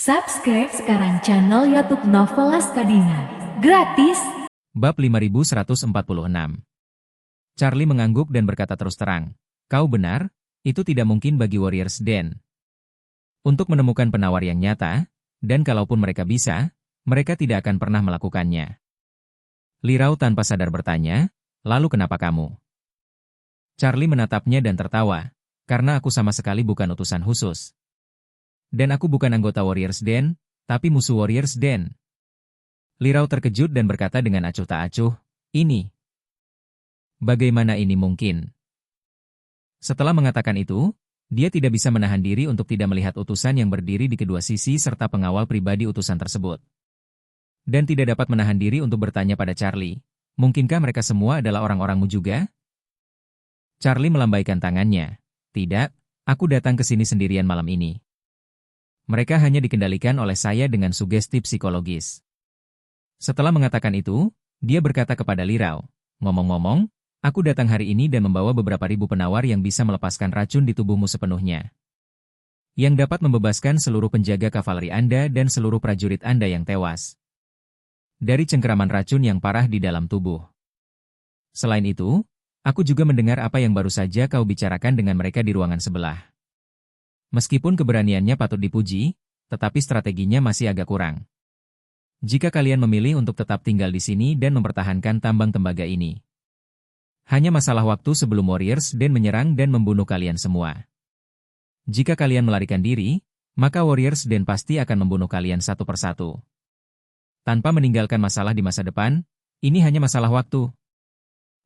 Subscribe sekarang channel YouTube Novelas Kadina. Gratis. Bab 5146. Charlie mengangguk dan berkata terus terang, "Kau benar, itu tidak mungkin bagi Warriors Den untuk menemukan penawar yang nyata, dan kalaupun mereka bisa, mereka tidak akan pernah melakukannya." Li Rao tanpa sadar bertanya, "Lalu kenapa kamu?" Charlie menatapnya dan tertawa, "Karena aku sama sekali bukan utusan khusus. Dan aku bukan anggota Warriors Den, tapi musuh Warriors Den." Li Rao terkejut dan berkata dengan acuh tak acuh, "Ini. Bagaimana ini mungkin?" Setelah mengatakan itu, dia tidak bisa menahan diri untuk tidak melihat utusan yang berdiri di kedua sisi serta pengawal pribadi utusan tersebut. Dan tidak dapat menahan diri untuk bertanya pada Charlie, "Mungkinkah mereka semua adalah orang-orangmu juga?" Charlie melambaikan tangannya, "Tidak, aku datang ke sini sendirian malam ini. Mereka hanya dikendalikan oleh saya dengan sugesti psikologis." Setelah mengatakan itu, dia berkata kepada Li Rao, "Ngomong-ngomong, aku datang hari ini dan membawa beberapa ribu penawar yang bisa melepaskan racun di tubuhmu sepenuhnya. Yang dapat membebaskan seluruh penjaga kavaleri Anda dan seluruh prajurit Anda yang tewas dari cengkeraman racun yang parah di dalam tubuh. Selain itu, aku juga mendengar apa yang baru saja kau bicarakan dengan mereka di ruangan sebelah. Meskipun keberaniannya patut dipuji, tetapi strateginya masih agak kurang. Jika kalian memilih untuk tetap tinggal di sini dan mempertahankan tambang tembaga ini, hanya masalah waktu sebelum Warriors Den menyerang dan membunuh kalian semua. Jika kalian melarikan diri, maka Warriors Den pasti akan membunuh kalian satu persatu. Tanpa meninggalkan masalah di masa depan, ini hanya masalah waktu.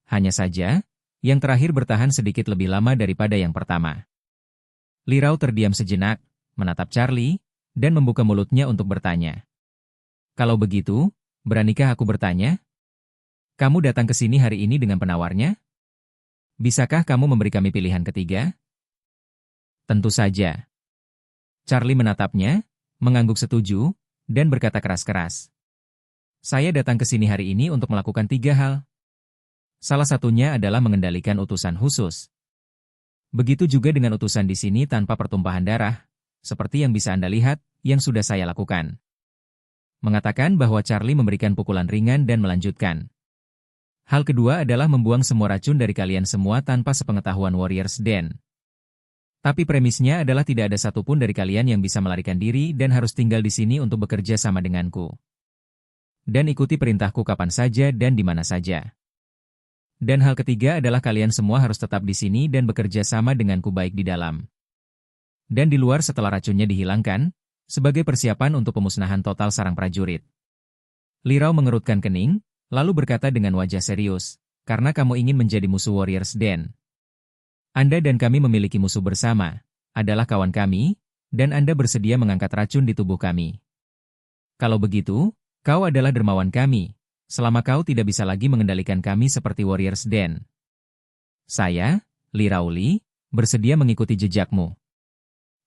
Hanya saja, yang terakhir bertahan sedikit lebih lama daripada yang pertama." Li Rao terdiam sejenak, menatap Charlie, dan membuka mulutnya untuk bertanya. "Kalau begitu, beranikah aku bertanya? Kamu datang ke sini hari ini dengan penawarnya? Bisakah kamu memberi kami pilihan ketiga?" "Tentu saja." Charlie menatapnya, mengangguk setuju, dan berkata keras-keras, "Saya datang ke sini hari ini untuk melakukan 3 hal. Salah satunya adalah mengendalikan utusan khusus. Begitu juga dengan utusan di sini tanpa pertumpahan darah, seperti yang bisa Anda lihat, yang sudah saya lakukan." Mengatakan bahwa Charlie memberikan pukulan ringan dan melanjutkan, "Hal kedua adalah membuang semua racun dari kalian semua tanpa sepengetahuan Warriors Den. Tapi premisnya adalah tidak ada satupun dari kalian yang bisa melarikan diri dan harus tinggal di sini untuk bekerja sama denganku. Dan ikuti perintahku kapan saja dan di mana saja. Dan hal ketiga adalah kalian semua harus tetap di sini dan bekerja sama denganku baik di dalam dan di luar setelah racunnya dihilangkan, sebagai persiapan untuk pemusnahan total sarang prajurit." Li Rao mengerutkan kening, lalu berkata dengan wajah serius, "Karena kamu ingin menjadi musuh Warriors Den. Anda dan kami memiliki musuh bersama, adalah kawan kami, dan Anda bersedia mengangkat racun di tubuh kami. Kalau begitu, kau adalah dermawan kami, selama kau tidak bisa lagi mengendalikan kami seperti Warriors Den. Saya, Li Rao Li, bersedia mengikuti jejakmu."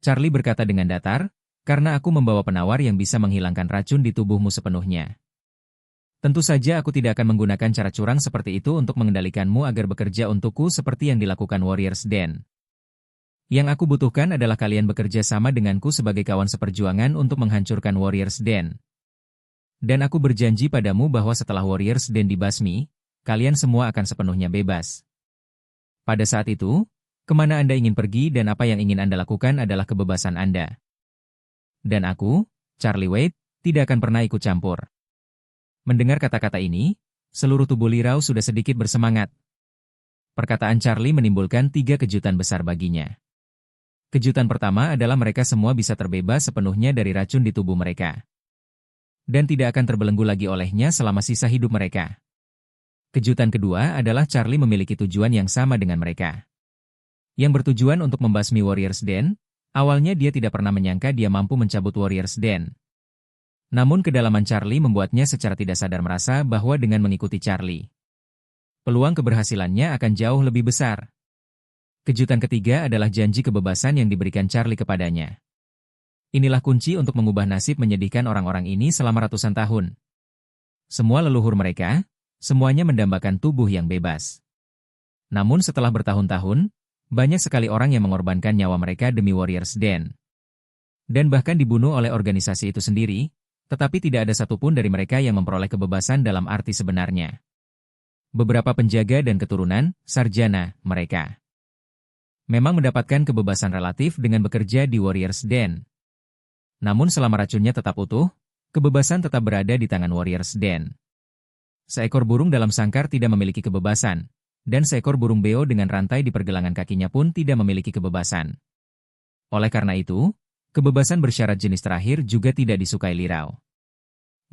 Charlie berkata dengan datar, "Karena aku membawa penawar yang bisa menghilangkan racun di tubuhmu sepenuhnya. Tentu saja aku tidak akan menggunakan cara curang seperti itu untuk mengendalikanmu agar bekerja untukku seperti yang dilakukan Warriors Den. Yang aku butuhkan adalah kalian bekerja sama denganku sebagai kawan seperjuangan untuk menghancurkan Warriors Den. Dan aku berjanji padamu bahwa setelah Warriors Den dibasmi, kalian semua akan sepenuhnya bebas. Pada saat itu, kemana Anda ingin pergi dan apa yang ingin Anda lakukan adalah kebebasan Anda. Dan aku, Charlie Wade, tidak akan pernah ikut campur." Mendengar kata-kata ini, seluruh tubuh Li Rao sudah sedikit bersemangat. Perkataan Charlie menimbulkan 3 kejutan besar baginya. Kejutan pertama adalah mereka semua bisa terbebas sepenuhnya dari racun di tubuh mereka. Dan tidak akan terbelenggu lagi olehnya selama sisa hidup mereka. Kejutan kedua adalah Charlie memiliki tujuan yang sama dengan mereka. Yang bertujuan untuk membasmi Warriors Den. Awalnya dia tidak pernah menyangka dia mampu mencabut Warriors Den. Namun kedalaman Charlie membuatnya secara tidak sadar merasa bahwa dengan mengikuti Charlie, peluang keberhasilannya akan jauh lebih besar. Kejutan ketiga adalah janji kebebasan yang diberikan Charlie kepadanya. Inilah kunci untuk mengubah nasib menyedihkan orang-orang ini selama ratusan tahun. Semua leluhur mereka, semuanya mendambakan tubuh yang bebas. Namun setelah bertahun-tahun, banyak sekali orang yang mengorbankan nyawa mereka demi Warriors Den. dan bahkan dibunuh oleh organisasi itu sendiri, tetapi tidak ada satupun dari mereka yang memperoleh kebebasan dalam arti sebenarnya. Beberapa penjaga dan keturunan, sarjana, mereka memang mendapatkan kebebasan relatif dengan bekerja di Warriors Den. Namun selama racunnya tetap utuh, kebebasan tetap berada di tangan Warriors Den. Seekor burung dalam sangkar tidak memiliki kebebasan, dan seekor burung beo dengan rantai di pergelangan kakinya pun tidak memiliki kebebasan. Oleh karena itu, kebebasan bersyarat jenis terakhir juga tidak disukai Li Rao.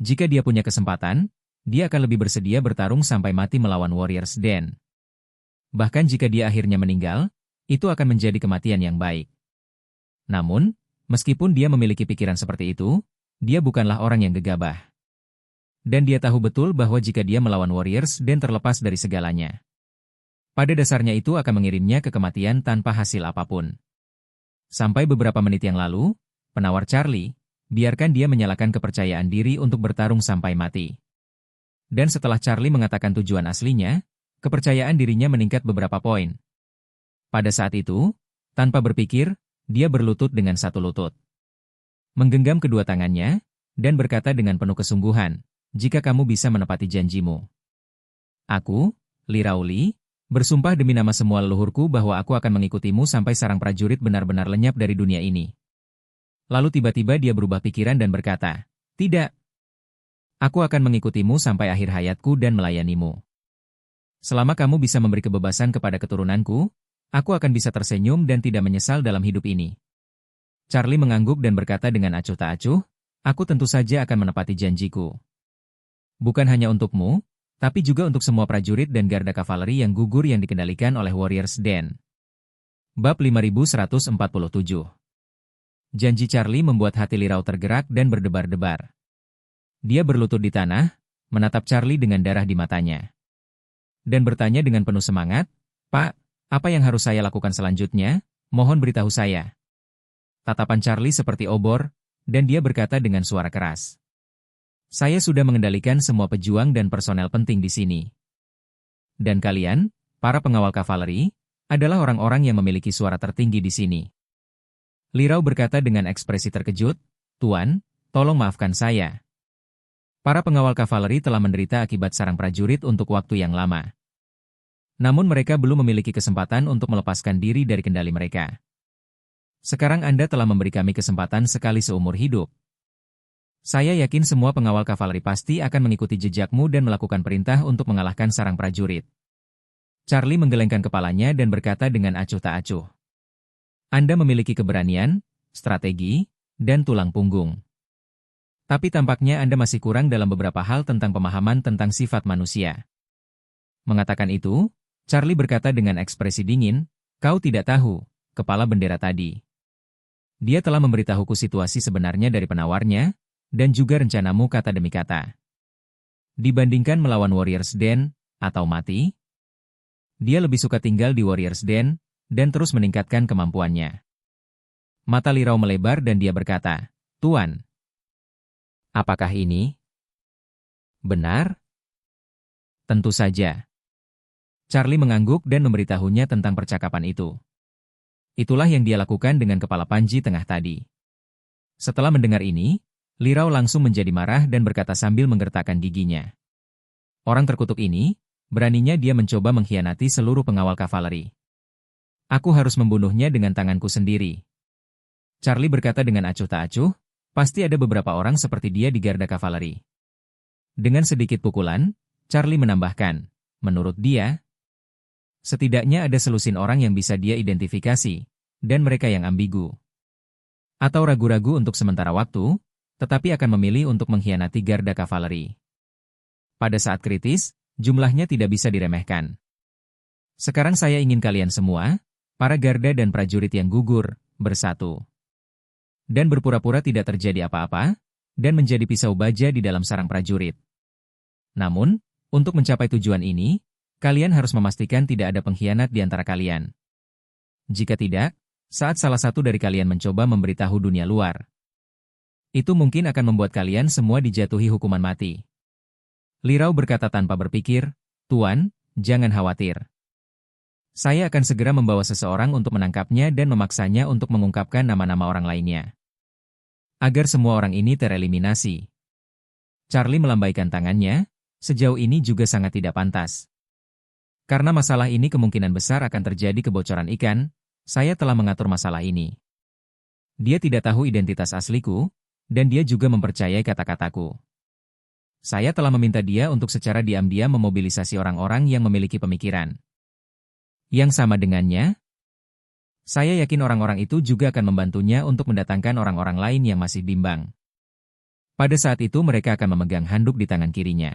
Jika dia punya kesempatan, dia akan lebih bersedia bertarung sampai mati melawan Warriors Den. Bahkan jika dia akhirnya meninggal, itu akan menjadi kematian yang baik. Namun, meskipun dia memiliki pikiran seperti itu, dia bukanlah orang yang gegabah. Dan dia tahu betul bahwa jika dia melawan Warriors Den terlepas dari segalanya, pada dasarnya itu akan mengirimnya ke kematian tanpa hasil apapun. Sampai beberapa menit yang lalu, penawar Charlie, biarkan dia menyalakan kepercayaan diri untuk bertarung sampai mati. Dan setelah Charlie mengatakan tujuan aslinya, kepercayaan dirinya meningkat beberapa poin. Pada saat itu, tanpa berpikir, dia berlutut dengan satu lutut, menggenggam kedua tangannya, dan berkata dengan penuh kesungguhan, jika kamu bisa menepati janjimu. Aku, Li Rao Li, bersumpah demi nama semua leluhurku bahwa aku akan mengikutimu sampai sarang prajurit benar-benar lenyap dari dunia ini. Lalu tiba-tiba dia berubah pikiran dan berkata, tidak. Aku akan mengikutimu sampai akhir hayatku dan melayanimu. Selama kamu bisa memberi kebebasan kepada keturunanku, aku akan bisa tersenyum dan tidak menyesal dalam hidup ini. Charlie mengangguk dan berkata dengan acuh tak acuh, aku tentu saja akan menepati janjiku. Bukan hanya untukmu, tapi juga untuk semua prajurit dan garda kavaleri yang gugur yang dikendalikan oleh Warriors Den. Bab 5147. Janji Charlie membuat hati Li Rao tergerak dan berdebar-debar. Dia berlutut di tanah, menatap Charlie dengan darah di matanya, dan bertanya dengan penuh semangat, Pak, apa yang harus saya lakukan selanjutnya? Mohon beritahu saya. Tatapan Charlie seperti obor, dan dia berkata dengan suara keras. Saya sudah mengendalikan semua pejuang dan personel penting di sini. Dan kalian, para pengawal kavaleri, adalah orang-orang yang memiliki suara tertinggi di sini. Li Rao berkata dengan ekspresi terkejut, Tuan, tolong maafkan saya. Para pengawal kavaleri telah menderita akibat sarang prajurit untuk waktu yang lama. Namun mereka belum memiliki kesempatan untuk melepaskan diri dari kendali mereka. Sekarang Anda telah memberi kami kesempatan sekali seumur hidup. Saya yakin semua pengawal kavaleri pasti akan mengikuti jejakmu dan melakukan perintah untuk mengalahkan sarang prajurit. Charlie menggelengkan kepalanya dan berkata dengan acuh tak acuh. Anda memiliki keberanian, strategi, dan tulang punggung. Tapi tampaknya Anda masih kurang dalam beberapa hal tentang pemahaman tentang sifat manusia. Mengatakan itu, Charlie berkata dengan ekspresi dingin, kau tidak tahu, kepala bendera tadi. Dia telah memberitahuku situasi sebenarnya dari penawarnya, dan juga rencanamu kata demi kata. Dibandingkan melawan Warriors Den, atau mati, dia lebih suka tinggal di Warriors Den, dan terus meningkatkan kemampuannya. Mata Li Rao melebar dan dia berkata, Tuan, apakah ini benar? Tentu saja. Charlie mengangguk dan memberitahunya tentang percakapan itu. Itulah yang dia lakukan dengan kepala Panji tengah tadi. Setelah mendengar ini, Li Rao langsung menjadi marah dan berkata sambil menggertakkan giginya. Orang terkutuk ini, beraninya dia mencoba mengkhianati seluruh pengawal kavaleri. Aku harus membunuhnya dengan tanganku sendiri. Charlie berkata dengan acuh tak acuh, pasti ada beberapa orang seperti dia di garda kavaleri. Dengan sedikit pukulan, Charlie menambahkan, menurut dia, setidaknya ada selusin orang yang bisa dia identifikasi, dan mereka yang ambigu. Atau ragu-ragu untuk sementara waktu, tetapi akan memilih untuk mengkhianati garda kavaleri. Pada saat kritis, jumlahnya tidak bisa diremehkan. Sekarang saya ingin kalian semua, para garda dan prajurit yang gugur, bersatu. Dan berpura-pura tidak terjadi apa-apa, dan menjadi pisau baja di dalam sarang prajurit. Namun, untuk mencapai tujuan ini, kalian harus memastikan tidak ada pengkhianat di antara kalian. Jika tidak, saat salah satu dari kalian mencoba memberitahu dunia luar, itu mungkin akan membuat kalian semua dijatuhi hukuman mati. Li Rao berkata tanpa berpikir, Tuan, jangan khawatir. Saya akan segera membawa seseorang untuk menangkapnya dan memaksanya untuk mengungkapkan nama-nama orang lainnya. agar semua orang ini tereliminasi. Charlie melambaikan tangannya, sejauh ini juga sangat tidak pantas. Karena masalah ini kemungkinan besar akan terjadi kebocoran ikan, saya telah mengatur masalah ini. Dia tidak tahu identitas asliku, dan dia juga mempercayai kata-kataku. Saya telah meminta dia untuk secara diam-diam memobilisasi orang-orang yang memiliki pemikiran yang sama dengannya. Saya yakin orang-orang itu juga akan membantunya untuk mendatangkan orang-orang lain yang masih bimbang. Pada saat itu mereka akan memegang handuk di tangan kirinya.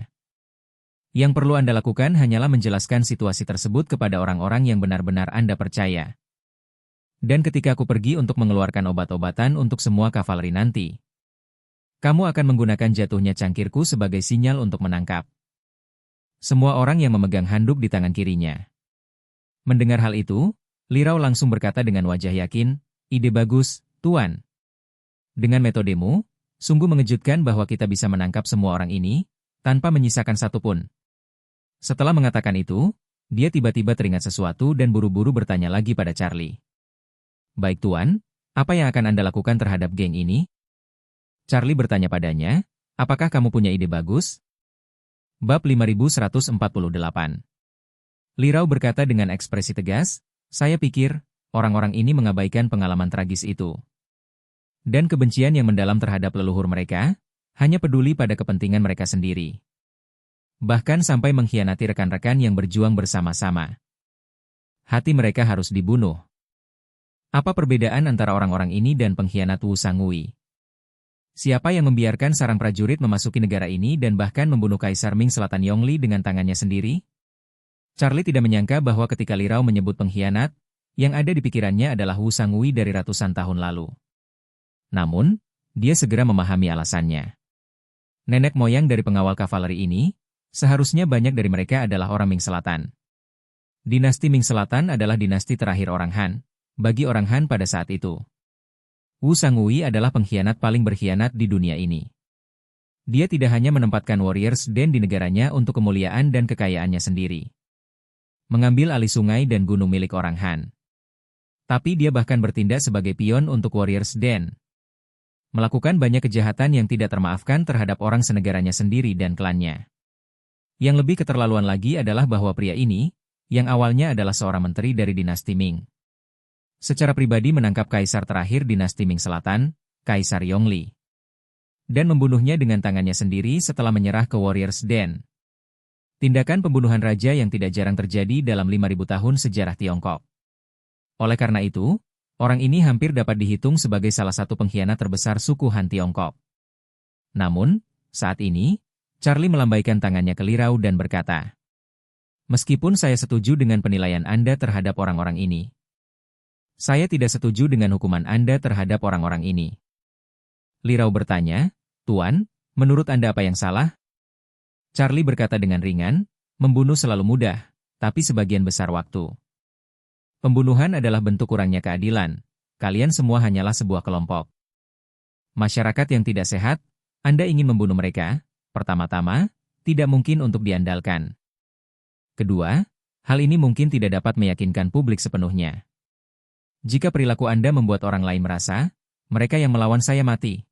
Yang perlu Anda lakukan hanyalah menjelaskan situasi tersebut kepada orang-orang yang benar-benar Anda percaya. Dan ketika aku pergi untuk mengeluarkan obat-obatan untuk semua kavaleri nanti, kamu akan menggunakan jatuhnya cangkirku sebagai sinyal untuk menangkap semua orang yang memegang handuk di tangan kirinya. Mendengar hal itu, Li Rao langsung berkata dengan wajah yakin, "Ide bagus, Tuan. Dengan metodemu, sungguh mengejutkan bahwa kita bisa menangkap semua orang ini, tanpa menyisakan satupun." Setelah mengatakan itu, dia tiba-tiba teringat sesuatu dan buru-buru bertanya lagi pada Charlie. "Baik Tuan, apa yang akan Anda lakukan terhadap geng ini?" Charlie bertanya padanya, "Apakah kamu punya ide bagus?" Bab 5148. Li Rao berkata dengan ekspresi tegas, "Saya pikir, orang-orang ini mengabaikan pengalaman tragis itu. Dan kebencian yang mendalam terhadap leluhur mereka, hanya peduli pada kepentingan mereka sendiri. Bahkan sampai mengkhianati rekan-rekan yang berjuang bersama-sama. Hati mereka harus dibunuh. Apa perbedaan antara orang-orang ini dan pengkhianat Wu Sangui? Siapa yang membiarkan sarang prajurit memasuki negara ini dan bahkan membunuh Kaisar Ming Selatan Yongli dengan tangannya sendiri?" Charlie tidak menyangka bahwa ketika Li Rao menyebut pengkhianat, yang ada di pikirannya adalah Wu Sangui dari ratusan tahun lalu. Namun, dia segera memahami alasannya. Nenek moyang dari pengawal kavaleri ini, seharusnya banyak dari mereka adalah orang Ming Selatan. Dinasti Ming Selatan adalah dinasti terakhir orang Han, bagi orang Han pada saat itu. Wu Sangui adalah pengkhianat paling berkhianat di dunia ini. Dia tidak hanya menempatkan warriors Den di negaranya untuk kemuliaan dan kekayaannya sendiri, mengambil alih sungai dan gunung milik orang Han, tapi dia bahkan bertindak sebagai pion untuk warriors Den, melakukan banyak kejahatan yang tidak termaafkan terhadap orang senegaranya sendiri dan klannya. Yang lebih keterlaluan lagi adalah bahwa pria ini, yang awalnya adalah seorang menteri dari dinasti Ming, secara pribadi menangkap kaisar terakhir dinasti Ming Selatan, Kaisar Yongli, dan membunuhnya dengan tangannya sendiri setelah menyerah ke warriors Den. Tindakan pembunuhan raja yang tidak jarang terjadi dalam 5.000 tahun sejarah Tiongkok. Oleh karena itu, orang ini hampir dapat dihitung sebagai salah satu pengkhianat terbesar suku Han Tiongkok. Namun, saat ini, Charlie melambaikan tangannya ke Li Rao dan berkata, "Meskipun saya setuju dengan penilaian Anda terhadap orang-orang ini, saya tidak setuju dengan hukuman Anda terhadap orang-orang ini." Li Rao bertanya, "Tuan, menurut Anda apa yang salah?" Charlie berkata dengan ringan, "Membunuh selalu mudah, tapi sebagian besar waktu. Pembunuhan adalah bentuk kurangnya keadilan. Kalian semua hanyalah sebuah kelompok. Masyarakat yang tidak sehat, Anda ingin membunuh mereka. Pertama-tama, tidak mungkin untuk diandalkan. Kedua, hal ini mungkin tidak dapat meyakinkan publik sepenuhnya. Jika perilaku Anda membuat orang lain merasa, mereka yang melawan saya mati.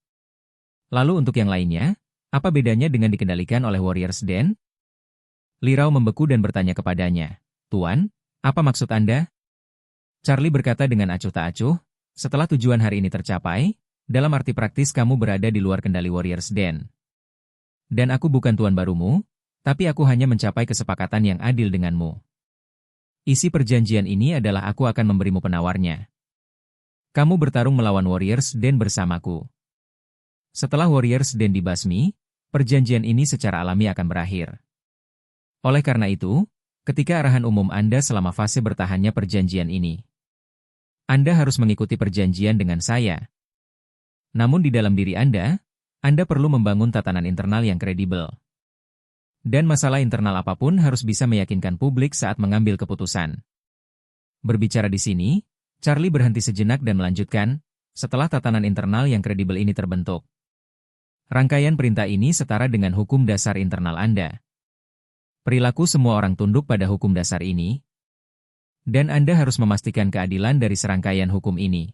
Lalu untuk yang lainnya, apa bedanya dengan dikendalikan oleh warriors Den?" Li Rao membeku dan bertanya kepadanya, "Tuan, apa maksud Anda?" Charlie berkata dengan acuh tak acuh, "Setelah tujuan hari ini tercapai, dalam arti praktis kamu berada di luar kendali warriors Den. Dan aku bukan tuan barumu, tapi aku hanya mencapai kesepakatan yang adil denganmu. Isi perjanjian ini adalah aku akan memberimu penawarnya. Kamu bertarung melawan warriors Den bersamaku. Setelah warriors Den dibasmi, perjanjian ini secara alami akan berakhir. Oleh karena itu, ketika arahan umum Anda selama fase bertahannya perjanjian ini, Anda harus mengikuti perjanjian dengan saya. Namun di dalam diri Anda perlu membangun tatanan internal yang kredibel. Dan masalah internal apapun harus bisa meyakinkan publik saat mengambil keputusan." Berbicara di sini, Charlie berhenti sejenak dan melanjutkan, "Setelah tatanan internal yang kredibel ini terbentuk, rangkaian perintah ini setara dengan hukum dasar internal Anda. Perilaku semua orang tunduk pada hukum dasar ini, dan Anda harus memastikan keadilan dari serangkaian hukum ini.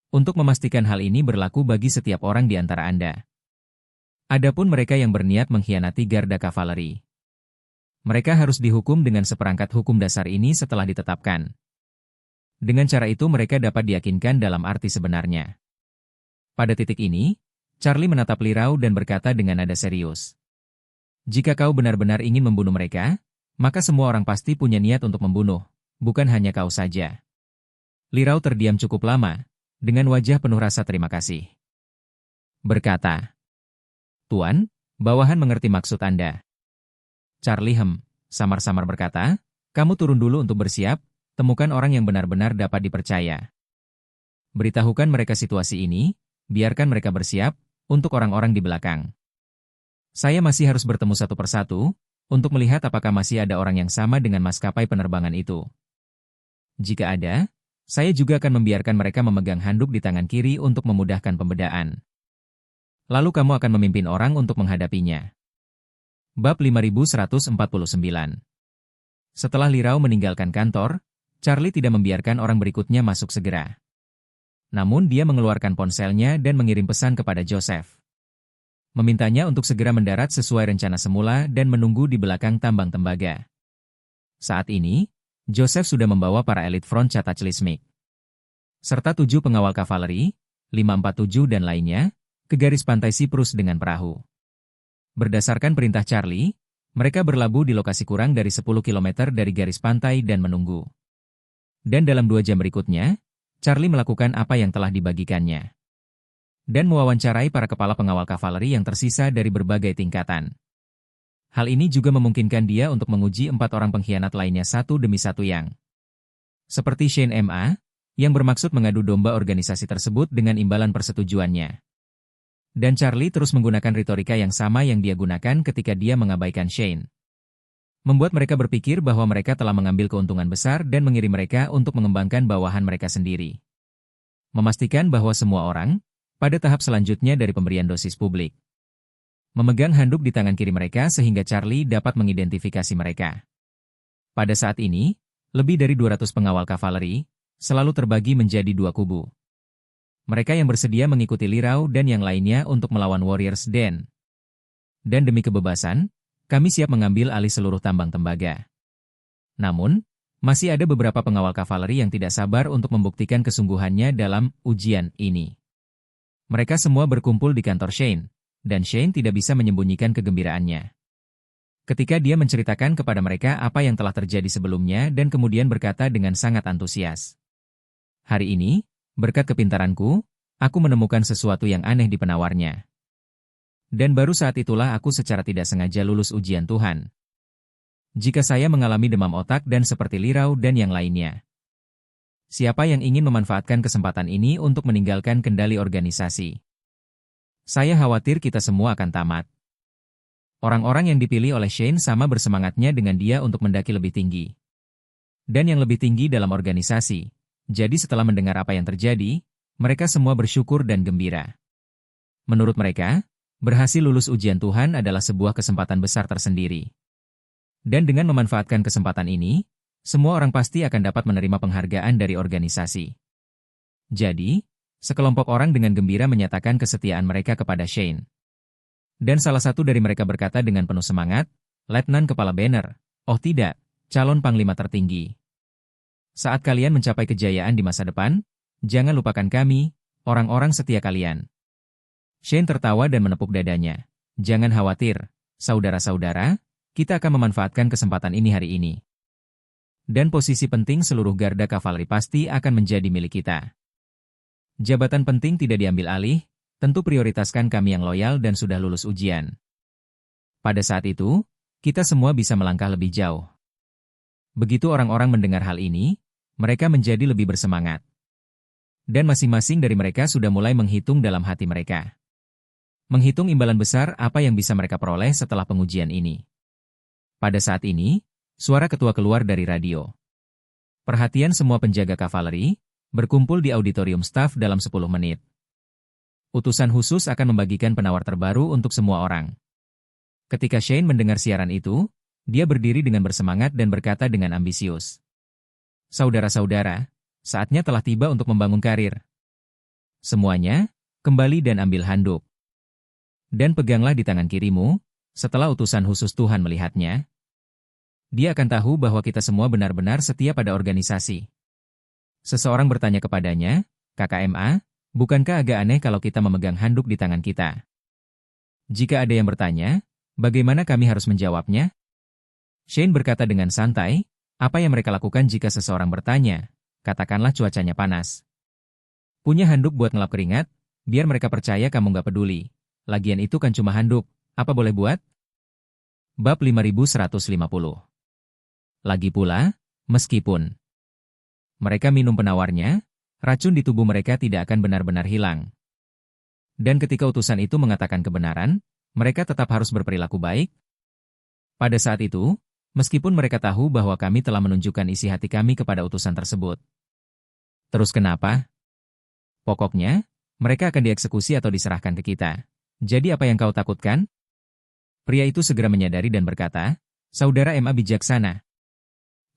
Untuk memastikan hal ini berlaku bagi setiap orang di antara Anda. Adapun mereka yang berniat mengkhianati garda kavaleri, mereka harus dihukum dengan seperangkat hukum dasar ini setelah ditetapkan. Dengan cara itu mereka dapat diyakinkan dalam arti sebenarnya. Pada titik ini, Charlie menatap Li Rao dan berkata dengan nada serius. Jika kau benar-benar ingin membunuh mereka, maka semua orang pasti punya niat untuk membunuh, bukan hanya kau saja. Li Rao terdiam cukup lama, dengan wajah penuh rasa terima kasih. Berkata, Tuan, bawahan mengerti maksud Anda. Charlie samar-samar berkata, kamu turun dulu untuk bersiap, temukan orang yang benar-benar dapat dipercaya. Beritahukan mereka situasi ini, biarkan mereka bersiap, untuk orang-orang di belakang. Saya masih harus bertemu satu persatu, untuk melihat apakah masih ada orang yang sama dengan maskapai penerbangan itu. Jika ada, saya juga akan membiarkan mereka memegang handuk di tangan kiri untuk memudahkan pembedaan. Lalu kamu akan memimpin orang untuk menghadapinya. Bab 5149. Setelah Li Rao meninggalkan kantor, Charlie tidak membiarkan orang berikutnya masuk segera. Namun dia mengeluarkan ponselnya dan mengirim pesan kepada Joseph. Memintanya untuk segera mendarat sesuai rencana semula dan menunggu di belakang tambang tembaga. Saat ini, Joseph sudah membawa para elit front Cataclysmic, serta 7 pengawal kavaleri, 547 dan lainnya, ke garis pantai Siprus dengan perahu. Berdasarkan perintah Charlie, mereka berlabuh di lokasi kurang dari 10 km dari garis pantai dan menunggu. Dan dalam 2 jam berikutnya, Charlie melakukan apa yang telah dibagikannya. Dan mewawancarai para kepala pengawal kavaleri yang tersisa dari berbagai tingkatan. Hal ini juga memungkinkan dia untuk menguji 4 orang pengkhianat lainnya satu demi satu yang seperti Shane M.A., yang bermaksud mengadu domba organisasi tersebut dengan imbalan persetujuannya. Dan Charlie terus menggunakan retorika yang sama yang dia gunakan ketika dia mengabaikan Shane. Membuat mereka berpikir bahwa mereka telah mengambil keuntungan besar dan mengirim mereka untuk mengembangkan bawahan mereka sendiri. Memastikan bahwa semua orang, pada tahap selanjutnya dari pemberian dosis publik, memegang handuk di tangan kiri mereka sehingga Charlie dapat mengidentifikasi mereka. Pada saat ini, lebih dari 200 pengawal kavaleri, selalu terbagi menjadi 2 kubu. Mereka yang bersedia mengikuti Li Rao dan yang lainnya untuk melawan Warriors Den. Dan demi kebebasan, kami siap mengambil alih seluruh tambang tembaga. Namun, masih ada beberapa pengawal kavaleri yang tidak sabar untuk membuktikan kesungguhannya dalam ujian ini. Mereka semua berkumpul di kantor Shane, dan Shane tidak bisa menyembunyikan kegembiraannya. Ketika dia menceritakan kepada mereka apa yang telah terjadi sebelumnya dan kemudian berkata dengan sangat antusias. Hari ini, berkat kepintaranku, aku menemukan sesuatu yang aneh di penawarnya. Dan baru saat itulah aku secara tidak sengaja lulus ujian Tuhan. Jika saya mengalami demam otak dan seperti Li Rao dan yang lainnya. Siapa yang ingin memanfaatkan kesempatan ini untuk meninggalkan kendali organisasi? Saya khawatir kita semua akan tamat. Orang-orang yang dipilih oleh Shane sama bersemangatnya dengan dia untuk mendaki lebih tinggi. Dan yang lebih tinggi dalam organisasi. Jadi setelah mendengar apa yang terjadi, mereka semua bersyukur dan gembira. Menurut mereka, berhasil lulus ujian Tuhan adalah sebuah kesempatan besar tersendiri. Dan dengan memanfaatkan kesempatan ini, semua orang pasti akan dapat menerima penghargaan dari organisasi. Jadi, sekelompok orang dengan gembira menyatakan kesetiaan mereka kepada Shane. Dan salah satu dari mereka berkata dengan penuh semangat, Letnan Kepala Banner, oh tidak, calon panglima tertinggi. Saat kalian mencapai kejayaan di masa depan, jangan lupakan kami, orang-orang setia kalian. Shane tertawa dan menepuk dadanya. Jangan khawatir, saudara-saudara, kita akan memanfaatkan kesempatan ini hari ini. Dan posisi penting seluruh garda kavaleri pasti akan menjadi milik kita. Jabatan penting tidak diambil alih, tentu prioritaskan kami yang loyal dan sudah lulus ujian. Pada saat itu, kita semua bisa melangkah lebih jauh. Begitu orang-orang mendengar hal ini, mereka menjadi lebih bersemangat. Dan masing-masing dari mereka sudah mulai menghitung dalam hati mereka. Menghitung imbalan besar apa yang bisa mereka peroleh setelah pengujian ini. Pada saat ini, suara ketua keluar dari radio. Perhatian semua penjaga kavaleri, berkumpul di auditorium staf dalam 10 menit. Utusan khusus akan membagikan penawar terbaru untuk semua orang. Ketika Shane mendengar siaran itu, dia berdiri dengan bersemangat dan berkata dengan ambisius. Saudara-saudara, saatnya telah tiba untuk membangun karir. Semuanya, kembali dan ambil handuk. Dan peganglah di tangan kirimu, setelah utusan khusus Tuhan melihatnya. Dia akan tahu bahwa kita semua benar-benar setia pada organisasi. Seseorang bertanya kepadanya, "KKMA, bukankah agak aneh kalau kita memegang handuk di tangan kita?" Jika ada yang bertanya, bagaimana kami harus menjawabnya? Shane berkata dengan santai, "Apa yang mereka lakukan jika seseorang bertanya? Katakanlah cuacanya panas. Punya handuk buat ngelap keringat, biar mereka percaya kamu nggak peduli. Lagian itu kan cuma handuk, apa boleh buat?" Bab 5150. Lagi pula, meskipun mereka minum penawarnya, racun di tubuh mereka tidak akan benar-benar hilang. Dan ketika utusan itu mengatakan kebenaran, mereka tetap harus berperilaku baik. Pada saat itu, meskipun mereka tahu bahwa kami telah menunjukkan isi hati kami kepada utusan tersebut. Terus kenapa? Pokoknya, mereka akan dieksekusi atau diserahkan ke kita. Jadi apa yang kau takutkan? Pria itu segera menyadari dan berkata, "Saudara MA bijaksana.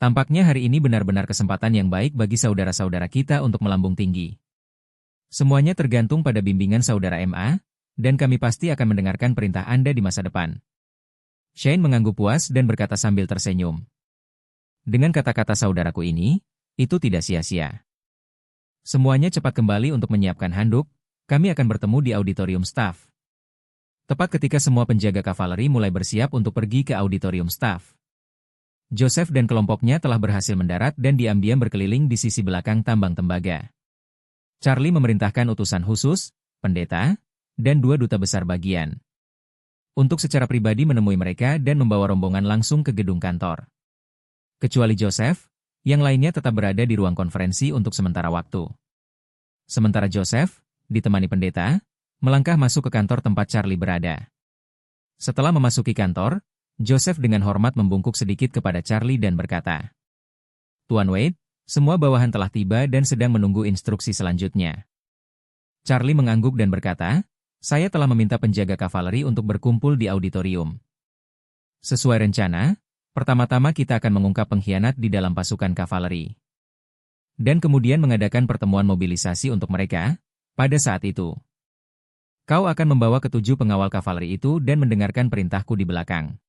Tampaknya hari ini benar-benar kesempatan yang baik bagi saudara-saudara kita untuk melambung tinggi. Semuanya tergantung pada bimbingan saudara MA, dan kami pasti akan mendengarkan perintah Anda di masa depan." Shane mengangguk puas dan berkata sambil tersenyum. Dengan kata-kata saudaraku ini, itu tidak sia-sia. Semuanya cepat kembali untuk menyiapkan handuk, kami akan bertemu di auditorium staff. Tepat ketika semua penjaga kavaleri mulai bersiap untuk pergi ke auditorium staff. Joseph dan kelompoknya telah berhasil mendarat dan diam-diam berkeliling di sisi belakang tambang tembaga. Charlie memerintahkan utusan khusus, pendeta, dan 2 duta besar bagian untuk secara pribadi menemui mereka dan membawa rombongan langsung ke gedung kantor. Kecuali Joseph, yang lainnya tetap berada di ruang konferensi untuk sementara waktu. Sementara Joseph, ditemani pendeta, melangkah masuk ke kantor tempat Charlie berada. Setelah memasuki kantor, Joseph dengan hormat membungkuk sedikit kepada Charlie dan berkata, "Tuan Wade, semua bawahan telah tiba dan sedang menunggu instruksi selanjutnya." Charlie mengangguk dan berkata, "Saya telah meminta penjaga kavaleri untuk berkumpul di auditorium. Sesuai rencana, pertama-tama kita akan mengungkap pengkhianat di dalam pasukan kavaleri. Dan kemudian mengadakan pertemuan mobilisasi untuk mereka, pada saat itu. Kau akan membawa ke-7 pengawal kavaleri itu dan mendengarkan perintahku di belakang."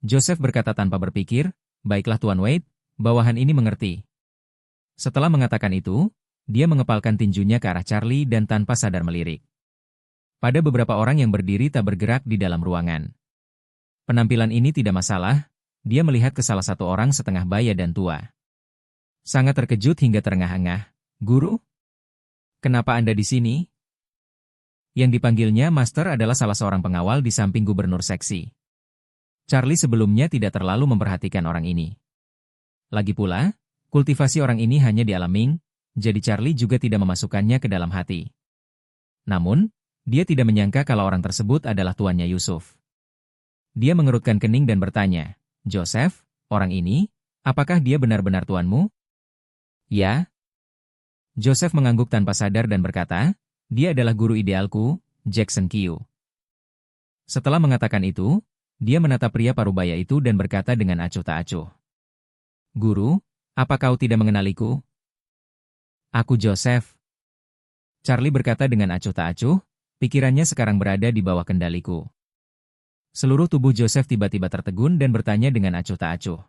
Joseph berkata tanpa berpikir, "Baiklah Tuan Wade, bawahan ini mengerti." Setelah mengatakan itu, dia mengepalkan tinjunya ke arah Charlie dan tanpa sadar melirik. Pada beberapa orang yang berdiri tak bergerak di dalam ruangan. Penampilan ini tidak masalah, dia melihat ke salah satu orang setengah baya dan tua. Sangat terkejut hingga terengah-engah. "Guru? Kenapa Anda di sini?" Yang dipanggilnya Master adalah salah seorang pengawal di samping gubernur seksi. Charlie sebelumnya tidak terlalu memperhatikan orang ini. Lagi pula, kultivasi orang ini hanya di alam Ming, jadi Charlie juga tidak memasukkannya ke dalam hati. Namun, dia tidak menyangka kalau orang tersebut adalah tuannya Yusuf. Dia mengerutkan kening dan bertanya, "Joseph, orang ini, apakah dia benar-benar tuanmu?" "Ya." Joseph mengangguk tanpa sadar dan berkata, "Dia adalah guru idealku, Jackson Qiu." Setelah mengatakan itu, dia menatap pria parubaya itu dan berkata dengan acuh tak acuh, "Guru, apa kau tidak mengenaliku?" "Aku Joseph." Charlie berkata dengan acuh tak acuh, pikirannya sekarang berada di bawah kendaliku. Seluruh tubuh Joseph tiba-tiba tertegun dan bertanya dengan acuh tak acuh,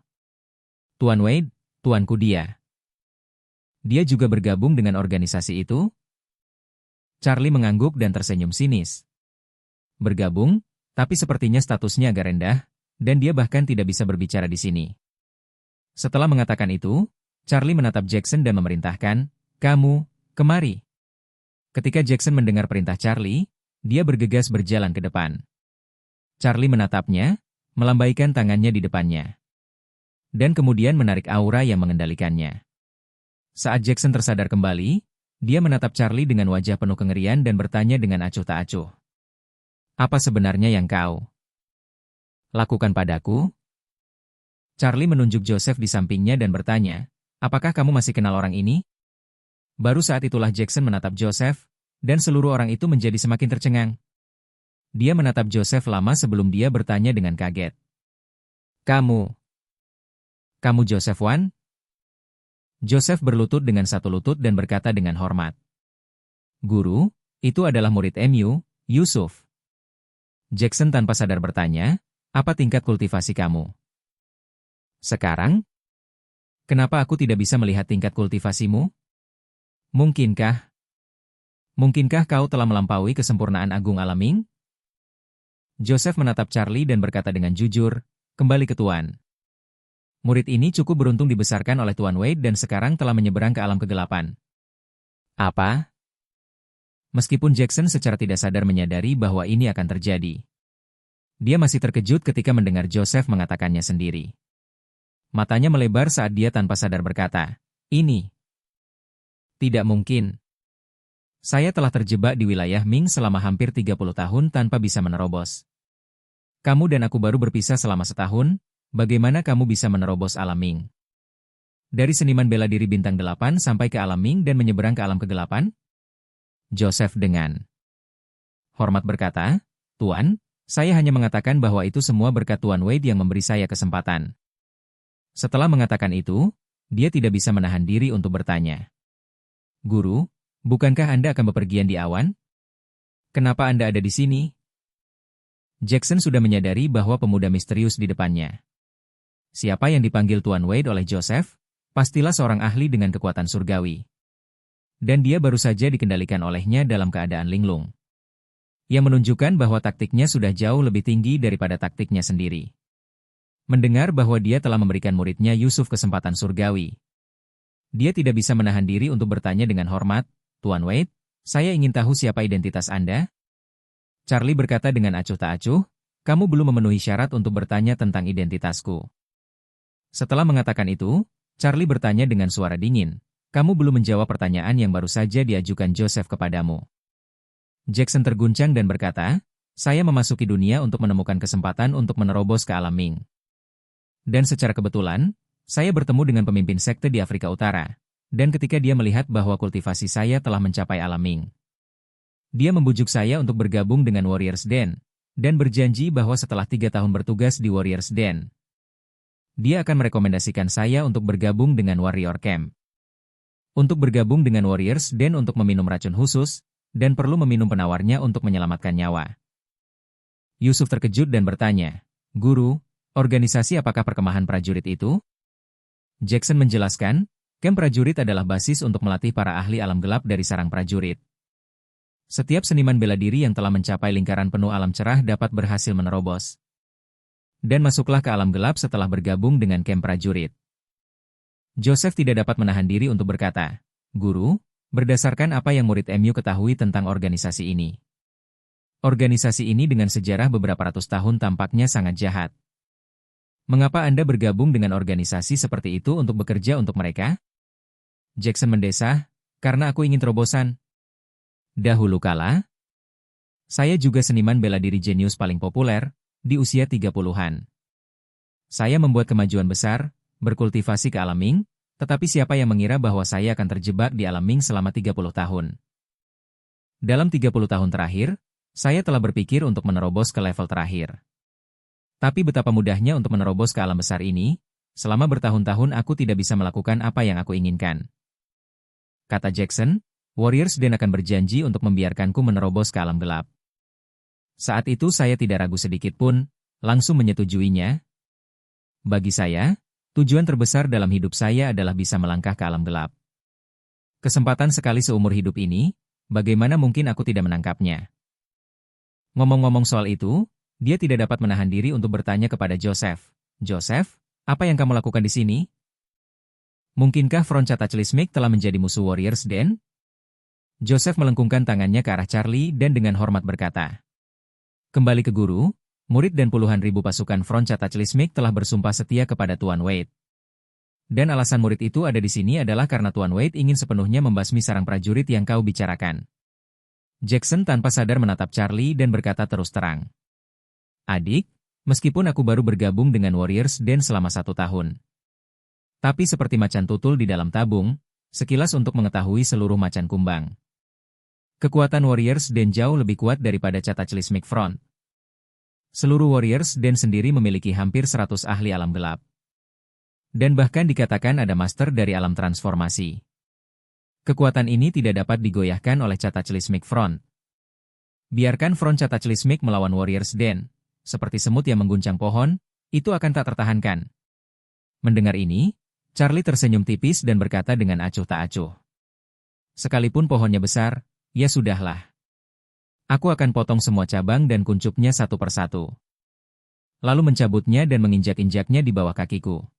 "Tuan Wade, tuanku dia. Dia juga bergabung dengan organisasi itu?" Charlie mengangguk dan tersenyum sinis. "Bergabung? Tapi sepertinya statusnya agak rendah, dan dia bahkan tidak bisa berbicara di sini." Setelah mengatakan itu, Charlie menatap Jackson dan memerintahkan, "Kamu, kemari." Ketika Jackson mendengar perintah Charlie, dia bergegas berjalan ke depan. Charlie menatapnya, melambaikan tangannya di depannya. Dan kemudian menarik aura yang mengendalikannya. Saat Jackson tersadar kembali, dia menatap Charlie dengan wajah penuh kengerian dan bertanya dengan acuh tak acuh, "Apa sebenarnya yang kau lakukan padaku?" Charlie menunjuk Joseph di sampingnya dan bertanya, "Apakah kamu masih kenal orang ini?" Baru saat itulah Jackson menatap Joseph, dan seluruh orang itu menjadi semakin tercengang. Dia menatap Joseph lama sebelum dia bertanya dengan kaget, Kamu Joseph Wan?" Joseph berlutut dengan satu lutut dan berkata dengan hormat, Guru, itu adalah murid MU, Yusuf. Jackson tanpa sadar bertanya, apa tingkat kultivasi kamu? Sekarang? Kenapa aku tidak bisa melihat tingkat kultivasimu? Mungkinkah? Mungkinkah kau telah melampaui kesempurnaan agung Alaming? Joseph menatap Charlie dan berkata dengan jujur, kembali ke Tuan. Murid ini cukup beruntung dibesarkan oleh Tuan Wade dan sekarang telah menyeberang ke alam kegelapan. Apa? Meskipun Jackson secara tidak sadar menyadari bahwa ini akan terjadi. Dia masih terkejut ketika mendengar Joseph mengatakannya sendiri. Matanya melebar saat dia tanpa sadar berkata, ini tidak mungkin. Saya telah terjebak di wilayah Ming selama hampir 30 tahun tanpa bisa menerobos. Kamu dan aku baru berpisah selama setahun, bagaimana kamu bisa menerobos alam Ming? Dari seniman bela diri bintang 8 sampai ke alam Ming dan menyeberang ke alam kegelapan? Joseph dengan hormat berkata, Tuan, saya hanya mengatakan bahwa itu semua berkat Tuan Wade yang memberi saya kesempatan. Setelah mengatakan itu, dia tidak bisa menahan diri untuk bertanya. Guru, bukankah Anda akan bepergian di awan? Kenapa Anda ada di sini? Jackson sudah menyadari bahwa pemuda misterius di depannya. Siapa yang dipanggil Tuan Wade oleh Joseph? Pastilah seorang ahli dengan kekuatan surgawi. Dan dia baru saja dikendalikan olehnya dalam keadaan linglung. Yang menunjukkan bahwa taktiknya sudah jauh lebih tinggi daripada taktiknya sendiri. Mendengar bahwa dia telah memberikan muridnya Yusuf kesempatan surgawi. Dia tidak bisa menahan diri untuk bertanya dengan hormat, Tuan Wade, saya ingin tahu siapa identitas Anda? Charlie berkata dengan acuh tak acuh, kamu belum memenuhi syarat untuk bertanya tentang identitasku. Setelah mengatakan itu, Charlie bertanya dengan suara dingin, kamu belum menjawab pertanyaan yang baru saja diajukan Joseph kepadamu. Jackson terguncang dan berkata, saya memasuki dunia untuk menemukan kesempatan untuk menerobos ke alam Ming. Dan secara kebetulan, saya bertemu dengan pemimpin sekte di Afrika Utara, dan ketika dia melihat bahwa kultivasi saya telah mencapai alam Ming. Dia membujuk saya untuk bergabung dengan Warriors Den, dan berjanji bahwa setelah 3 tahun bertugas di Warriors Den, dia akan merekomendasikan saya untuk bergabung dengan Warrior Camp. Untuk bergabung dengan Warriors Den untuk meminum racun khusus, dan perlu meminum penawarnya untuk menyelamatkan nyawa. Yusuf terkejut dan bertanya, Guru, organisasi apakah perkemahan prajurit itu? Jackson menjelaskan, kamp prajurit adalah basis untuk melatih para ahli alam gelap dari sarang prajurit. Setiap seniman bela diri yang telah mencapai lingkaran penuh alam cerah dapat berhasil menerobos. Dan masuklah ke alam gelap setelah bergabung dengan kamp prajurit. Joseph tidak dapat menahan diri untuk berkata, Guru, berdasarkan apa yang murid MU ketahui tentang organisasi ini. Organisasi ini dengan sejarah beberapa ratus tahun tampaknya sangat jahat. Mengapa Anda bergabung dengan organisasi seperti itu untuk bekerja untuk mereka? Jackson mendesah, karena aku ingin terobosan. Dahulu kala, saya juga seniman bela diri jenius paling populer, di usia 30-an. Saya membuat kemajuan besar, berkultivasi ke alam Ming, tetapi siapa yang mengira bahwa saya akan terjebak di alam Ming selama 30 tahun? Dalam 30 tahun terakhir, saya telah berpikir untuk menerobos ke level terakhir. Tapi betapa mudahnya untuk menerobos ke alam besar ini, selama bertahun-tahun aku tidak bisa melakukan apa yang aku inginkan. Kata Jackson, Warriors Den akan berjanji untuk membiarkanku menerobos ke alam gelap. Saat itu saya tidak ragu sedikit pun, langsung menyetujuinya. Bagi saya, tujuan terbesar dalam hidup saya adalah bisa melangkah ke alam gelap. Kesempatan sekali seumur hidup ini, bagaimana mungkin aku tidak menangkapnya? Ngomong-ngomong soal itu, dia tidak dapat menahan diri untuk bertanya kepada Joseph. Joseph, apa yang kamu lakukan di sini? Mungkinkah Fronca Tachlismic telah menjadi musuh Warriors Den? Joseph melengkungkan tangannya ke arah Charlie dan dengan hormat berkata, kembali ke guru, murid dan puluhan ribu pasukan Fronca Tachlismic telah bersumpah setia kepada Tuan Wade. Dan alasan murid itu ada di sini adalah karena Tuan Wade ingin sepenuhnya membasmi sarang prajurit yang kau bicarakan. Jackson tanpa sadar menatap Charlie dan berkata terus terang. Adik, meskipun aku baru bergabung dengan Warriors Den selama 1 tahun. Tapi seperti macan tutul di dalam tabung, sekilas untuk mengetahui seluruh macan kumbang. Kekuatan Warriors Den jauh lebih kuat daripada Cataclysmic Front. Seluruh Warriors Den sendiri memiliki hampir 100 ahli alam gelap. Dan bahkan dikatakan ada master dari alam transformasi. Kekuatan ini tidak dapat digoyahkan oleh Cataclysmic Front. Biarkan front Cataclysmic melawan Warriors Den, seperti semut yang mengguncang pohon, itu akan tak tertahankan. Mendengar ini, Charlie tersenyum tipis dan berkata dengan acuh tak acuh. Sekalipun pohonnya besar, ya sudahlah. Aku akan potong semua cabang dan kuncupnya satu persatu. Lalu mencabutnya dan menginjak-injaknya di bawah kakiku.